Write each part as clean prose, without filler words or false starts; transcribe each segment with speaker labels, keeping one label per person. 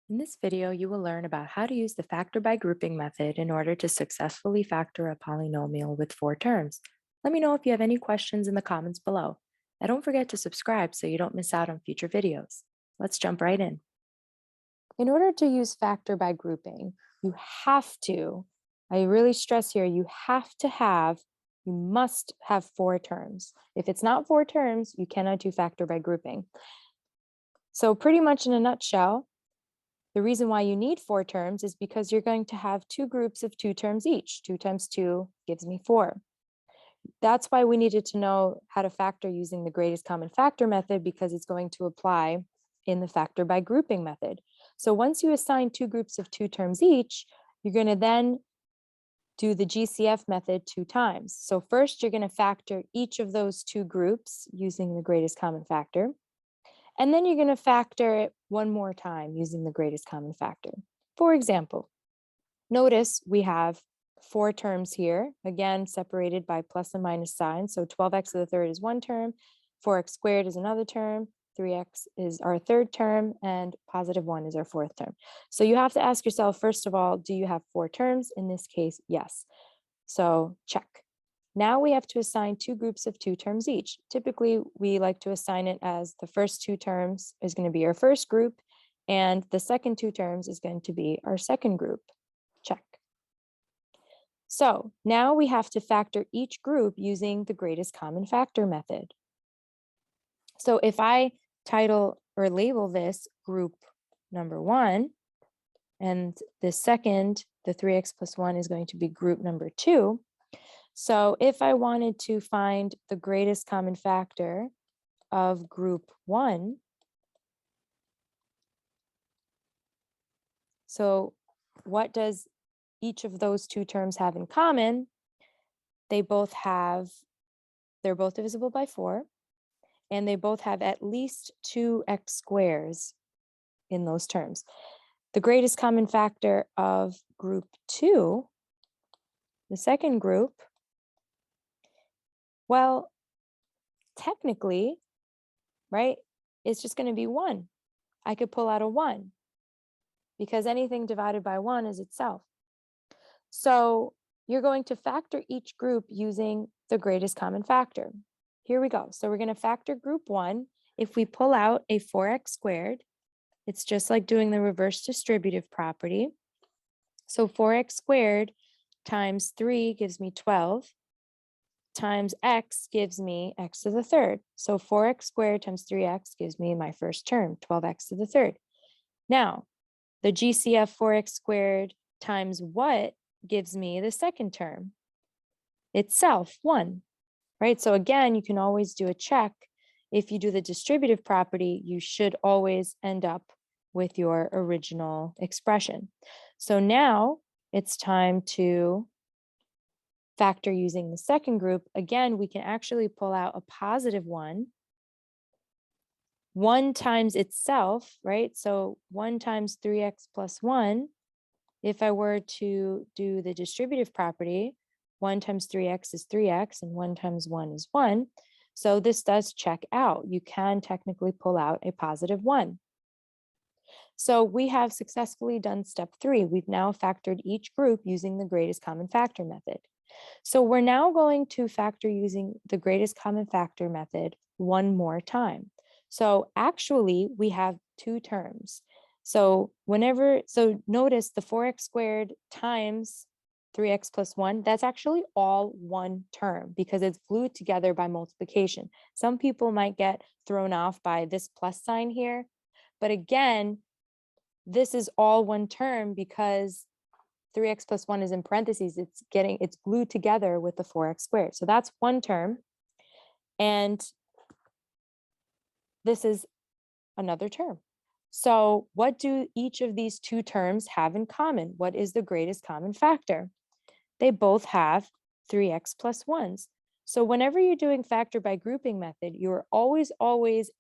Speaker 1: In this video, you will learn about how to use the factor by grouping method in order to successfully factor a polynomial with 4 terms. Let me know if you have any questions in the comments below. And don't forget to subscribe so you don't miss out on future videos. Let's jump right in. In order to use factor by grouping, you have to, I really stress here, you must have 4 terms. If it's not 4 terms, you cannot do factor by grouping. So pretty much in a nutshell, the reason why you need 4 terms is because you're going to have 2 groups of 2 terms each. 2 times 2 gives me 4. That's why we needed to know how to factor using the greatest common factor method, because it's going to apply in the factor by grouping method. So once you assign 2 groups of 2 terms each, you're going to then do the GCF method 2 times. So first, you're going to factor each of those 2 groups using the greatest common factor. And then you're going to factor it one more time using the greatest common factor. For example, notice we have 4 terms here, again, separated by plus and minus signs. So 12x to the third is 1 term, 4x squared is another term, 3x is our 3rd term, and positive 1 is our 4th term. So you have to ask yourself, first of all, do you have 4 terms? In this case, yes. So check. Now we have to assign 2 groups of 2 terms each. Typically, we like to assign it as the first 2 terms is going to be our first group, and the second 2 terms is going to be our second group. Check. So now we have to factor each group using the greatest common factor method. So if I title or label this group number 1, and the second, the 3x plus 1, is going to be group number 2. So if I wanted to find the greatest common factor of group 1, so what does each of those 2 terms have in common? They're both divisible by 4, and they both have at least 2x squares in those terms. The greatest common factor of group 2, the second group, well, technically, right, it's just going to be 1. I could pull out a 1 because anything divided by 1 is itself. So you're going to factor each group using the greatest common factor. Here we go. So we're going to factor group 1. If we pull out a 4x squared, it's just like doing the reverse distributive property. So 4x squared times 3 gives me 12. Times x gives me x to the third. So 4x squared times 3x gives me my first term, 12x to the third. Now, the GCF 4x squared times what gives me the second term? Itself, 1, right? So again, you can always do a check. If you do the distributive property, you should always end up with your original expression. So now it's time to factor using the second group. Again, we can actually pull out a positive 1. 1 times itself, right? So 1 times 3x plus 1. If I were to do the distributive property, 1 times 3x is 3x, and 1 times 1 is 1. So this does check out. You can technically pull out a positive 1. So we have successfully done step 3. We've now factored each group using the greatest common factor method. So we're now going to factor using the greatest common factor method one more time. So actually we have 2 terms. So notice the 4x squared times 3x plus 1, that's actually all 1 term because it's glued together by multiplication. Some people might get thrown off by this plus sign here, but again, this is all 1 term because 3x plus 1 is in parentheses. It's glued together with the 4x squared. So that's 1 term. And this is another term. So what do each of these 2 terms have in common? What is the greatest common factor? They both have 3x plus 1s. So whenever you're doing factor by grouping method, you're always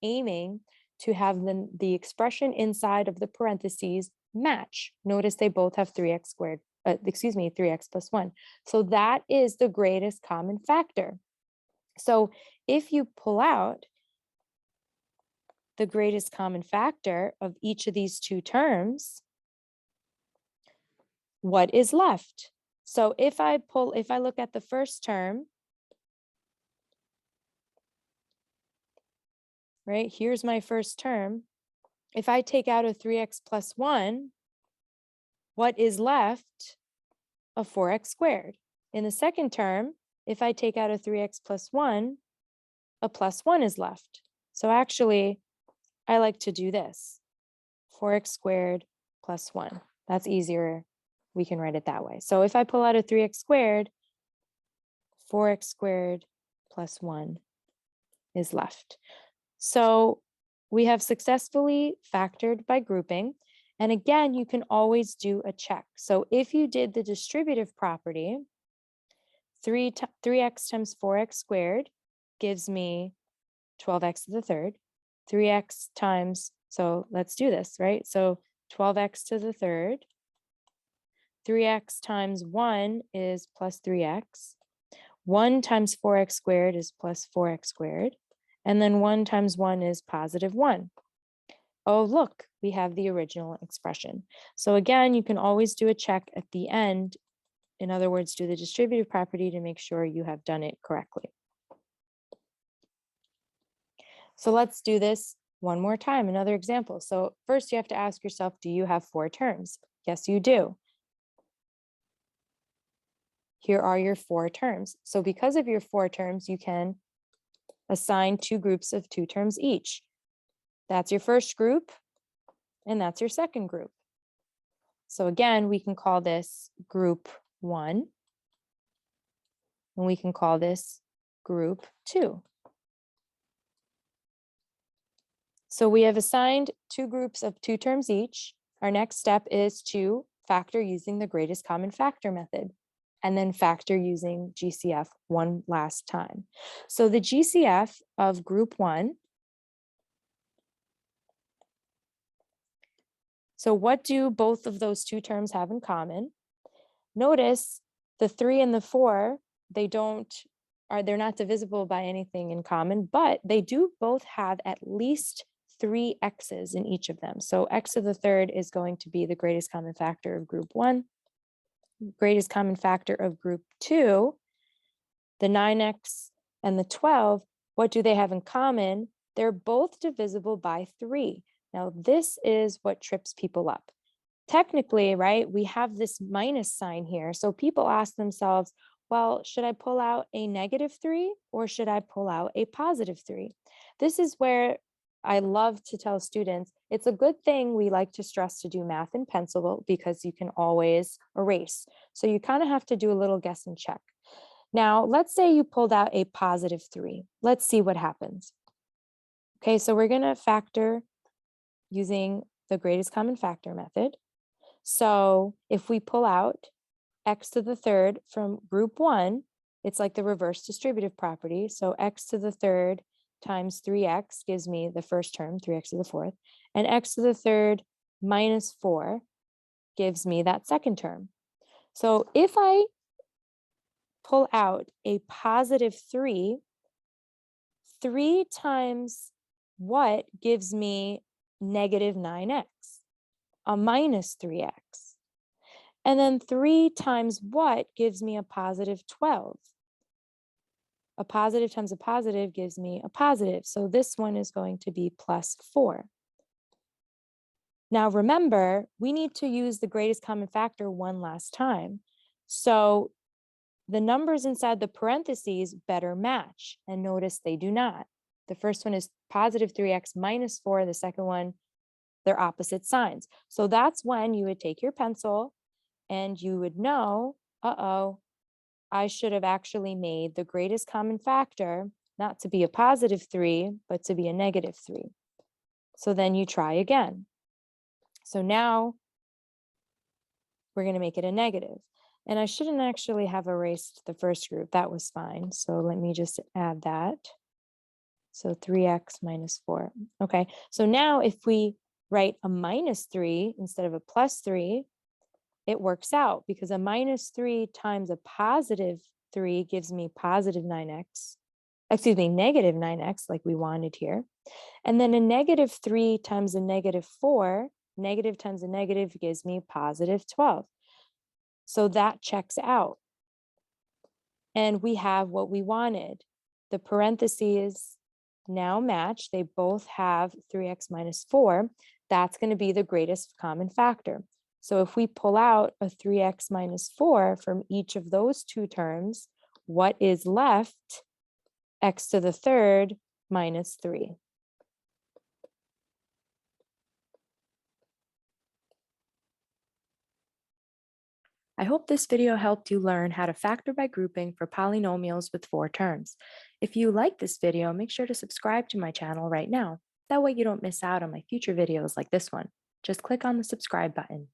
Speaker 1: aiming to have the expression inside of the parentheses match. Notice they both have 3x squared, 3x plus 1. So that is the greatest common factor. So if you pull out the greatest common factor of each of these two terms, what is left? So if I look at the first term, right, here's my first term. If I take out a 3x plus 1, what is left? A 4x squared. In the second term, if I take out a 3x plus 1, a plus 1 is left. So actually, I like to do this. 4x squared plus 1. That's easier. We can write it that way. So if I pull out a 3x squared, 4x squared plus 1 is left. So we have successfully factored by grouping. And again, you can always do a check. So if you did the distributive property, 3x times 4x squared gives me 12x to the third. 3x times, so let's do this, right? So 12x to the third. 3x times 1 is plus 3x. 1 times 4x squared is plus 4x squared. And then 1 times 1 is positive 1. Oh, look, we have the original expression. So again, you can always do a check at the end. In other words, do the distributive property to make sure you have done it correctly. So let's do this one more time, another example. So first you have to ask yourself, do you have 4 terms? Yes, you do. Here are your 4 terms. So because of your 4 terms, you can assign 2 groups of 2 terms each. That's your first group, and that's your second group. So again, we can call this group 1, and we can call this group 2. So we have assigned 2 groups of 2 terms each. Our next step is to factor using the greatest common factor method, and then factor using GCF one last time. So the GCF of group 1, so what do both of those 2 terms have in common? Notice the 3 and the 4, they're not divisible by anything in common, but they do both have at least 3 x's in each of them. So x to the third is going to be the greatest common factor of group 1. Greatest common factor of group 2, the 9x and the 12, what do they have in common? They're both divisible by 3. Now, this is what trips people up. Technically, right, we have this minus sign here. So people ask themselves, well, should I pull out a -3 or should I pull out a +3? This is where I love to tell students, it's a good thing we like to stress to do math in pencil because you can always erase. So you kind of have to do a little guess and check. Now, let's say you pulled out a +3. Let's see what happens. Okay, so we're going to factor using the greatest common factor method. So if we pull out x to the third from group 1, it's like the reverse distributive property. So x to the third times 3x gives me the first term, 3x to the fourth, and x to the third minus 4 gives me that second term. So if I pull out a +3, 3 times what gives me -9x, a -3x. And then 3 times what gives me a +12. A positive times a positive gives me a positive. So this one is going to be +4. Now remember, we need to use the greatest common factor one last time. So the numbers inside the parentheses better match. And notice they do not. The first one is +3x minus 4. The second one, they're opposite signs. So that's when you would take your pencil and you would know, I should have actually made the greatest common factor not to be a +3, but to be a -3. So then you try again. So now we're going to make it a negative. And I shouldn't actually have erased the first group. That was fine. So let me just add that. So 3x minus 4. Okay, so now if we write a -3 instead of a +3, it works out because a -3 times a +3 gives me +9x, excuse me, -9x like we wanted here. And then a -3 times a -4, negative times a negative gives me +12. So that checks out. And we have what we wanted. The parentheses now match. They both have 3x minus 4. That's going to be the greatest common factor. So if we pull out a 3x minus 4 from each of those two terms, what is left? X to the third minus 3. I hope this video helped you learn how to factor by grouping for polynomials with 4 terms. If you like this video, make sure to subscribe to my channel right now. That way you don't miss out on my future videos like this one. Just click on the subscribe button.